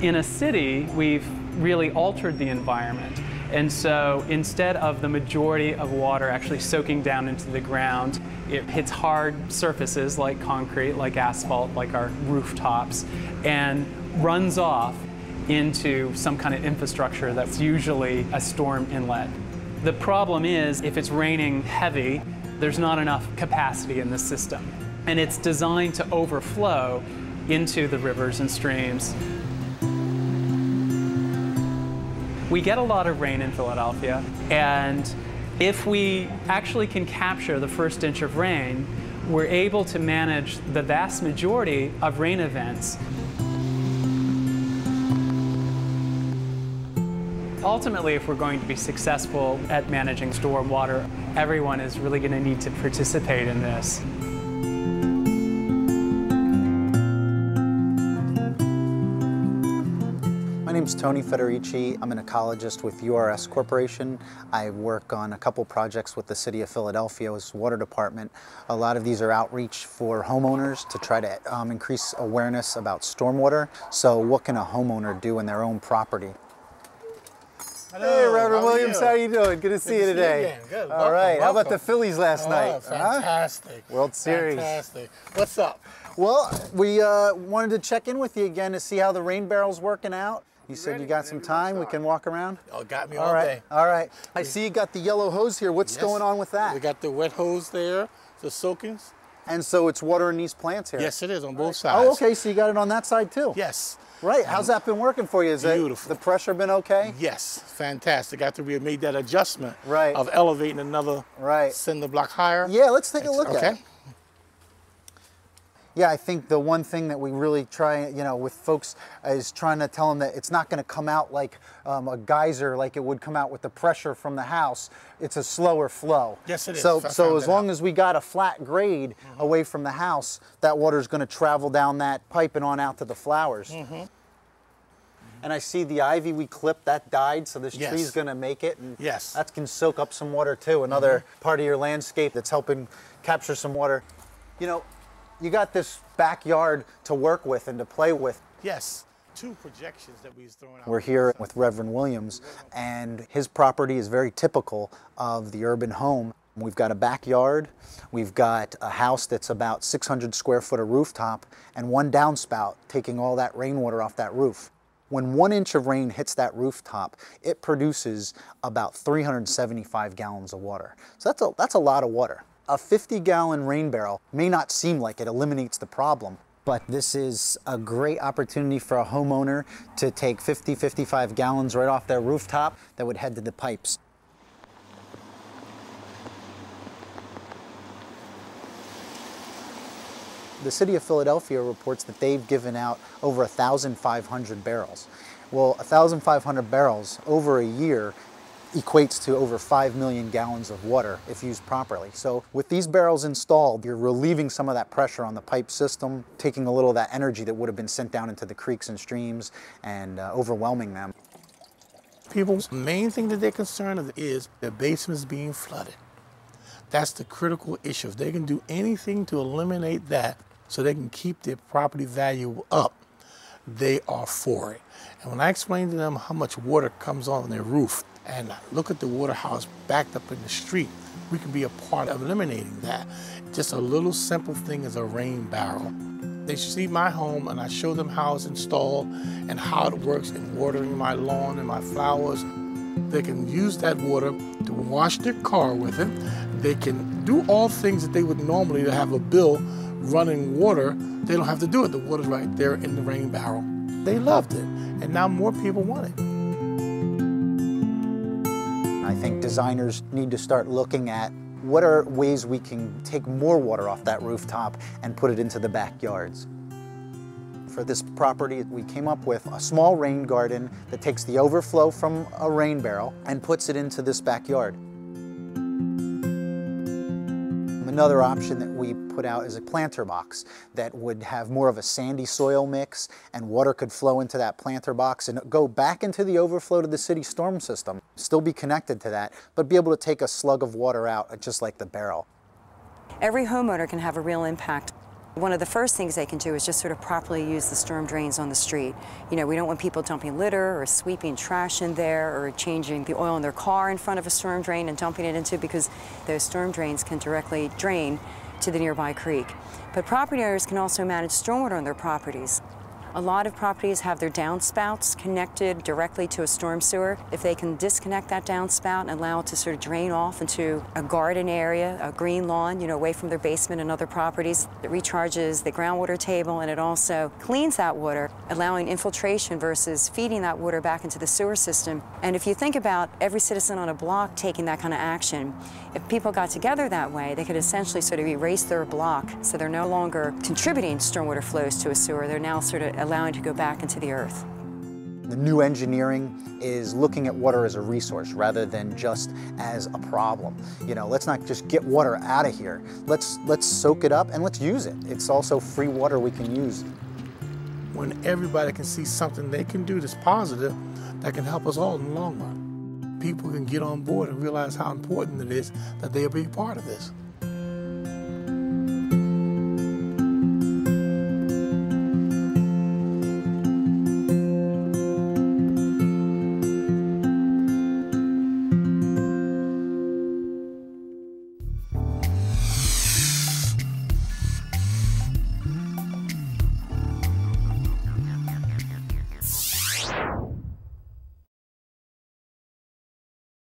In a city, we've really altered the environment. And so instead of the majority of water actually soaking down into the ground, it hits hard surfaces like concrete, like asphalt, like our rooftops, and runs off into some kind of infrastructure that's usually a storm inlet. The problem is, if it's raining heavy, there's not enough capacity in the system. And it's designed to overflow into the rivers and streams. We get a lot of rain in Philadelphia, and if we actually can capture the first inch of rain, we're able to manage the vast majority of rain events. Ultimately, if we're going to be successful at managing stormwater, everyone is really going to need to participate in this. My name's Tony Federici. I'm an ecologist with URS Corporation. I work on a couple projects with the City of Philadelphia's water department. A lot of these are outreach for homeowners to try to increase awareness about stormwater. So what can a homeowner do in their own property? Hello, hey, Reverend Williams, you? how you doing? Good to see you today. Good. All right. How about the Phillies last night? Fantastic. Huh? World Series. Fantastic. What's up? Well, we wanted to check in with you again to see how the rain barrel's working out. You said you got some time. We can walk around? Oh, got me all day. All right. I see you got the yellow hose here. What's going on with that? We got the wet hose there, the soakings. And so it's watering these plants here? Yes, it is on both sides. Oh, okay. So you got it on that side too? Yes. Right. How's that been working for you? Is beautiful. The pressure been okay? Yes. Fantastic. After we made that adjustment of elevating another cinder block higher. Yeah, let's take a look at it. Okay. Yeah, I think the one thing that we really try, with folks is trying to tell them that it's not going to come out like a geyser, like it would come out with the pressure from the house. It's a slower flow. Yes, it is. So as long as we got a flat grade away from the house, that water is going to travel down that pipe and on out to the flowers. And I see the ivy we clipped, that died, so this tree's going to make it. And that can soak up some water too. Another part of your landscape that's helping capture some water. You got this backyard to work with and to play with. Yes, 2 projections that we've thrown out. We're here with Reverend Williams, and his property is very typical of the urban home. We've got a backyard, we've got a house that's about 600 square foot of rooftop, and 1 downspout taking all that rainwater off that roof. When 1 inch of rain hits that rooftop, it produces about 375 gallons of water. So that's a lot of water. A 50-gallon rain barrel may not seem like it eliminates the problem, but this is a great opportunity for a homeowner to take 55 gallons right off their rooftop that would head to the pipes. The City of Philadelphia reports that they've given out over 1,500 barrels. Well, 1,500 barrels over a year equates to over 5 million gallons of water if used properly. So with these barrels installed, you're relieving some of that pressure on the pipe system, taking a little of that energy that would have been sent down into the creeks and streams and overwhelming them. People's main thing that they're concerned of is their basements being flooded. That's the critical issue. If they can do anything to eliminate that so they can keep their property value up, they are for it. And when I explain to them how much water comes on their roof, and look at the water house backed up in the street, we can be a part of eliminating that. Just a little simple thing as a rain barrel. They see my home and I show them how it's installed and how it works in watering my lawn and my flowers. They can use that water to wash their car with it. They can do all things that they would normally to have a bill running water. They don't have to do it. The water's right there in the rain barrel. They loved it, and now more people want it. I think designers need to start looking at what are ways we can take more water off that rooftop and put it into the backyards. For this property, we came up with a small rain garden that takes the overflow from a rain barrel and puts it into this backyard. Another option that we put out is a planter box that would have more of a sandy soil mix, and water could flow into that planter box and go back into the overflow to the city storm system. Still be connected to that, but be able to take a slug of water out just like the barrel. Every homeowner can have a real impact. One of the first things they can do is just sort of properly use the storm drains on the street. You know, we don't want people dumping litter or sweeping trash in there or changing the oil in their car in front of a storm drain and dumping it into, because those storm drains can directly drain to the nearby creek. But property owners can also manage stormwater on their properties. A lot of properties have their downspouts connected directly to a storm sewer. If they can disconnect that downspout and allow it to sort of drain off into a garden area, a green lawn, you know, away from their basement and other properties, it recharges the groundwater table, and it also cleans that water, allowing infiltration versus feeding that water back into the sewer system. And if you think about every citizen on a block taking that kind of action, if people got together that way, they could essentially sort of erase their block, so they're no longer contributing stormwater flows to a sewer. They're now sort of allowing to go back into the earth. The new engineering is looking at water as a resource rather than just as a problem. You know, let's not just get water out of here. Let's soak it up and let's use it. It's also free water we can use. When everybody can see something they can do that's positive, that can help us all in the long run. People can get on board and realize how important it is that they'll be a part of this.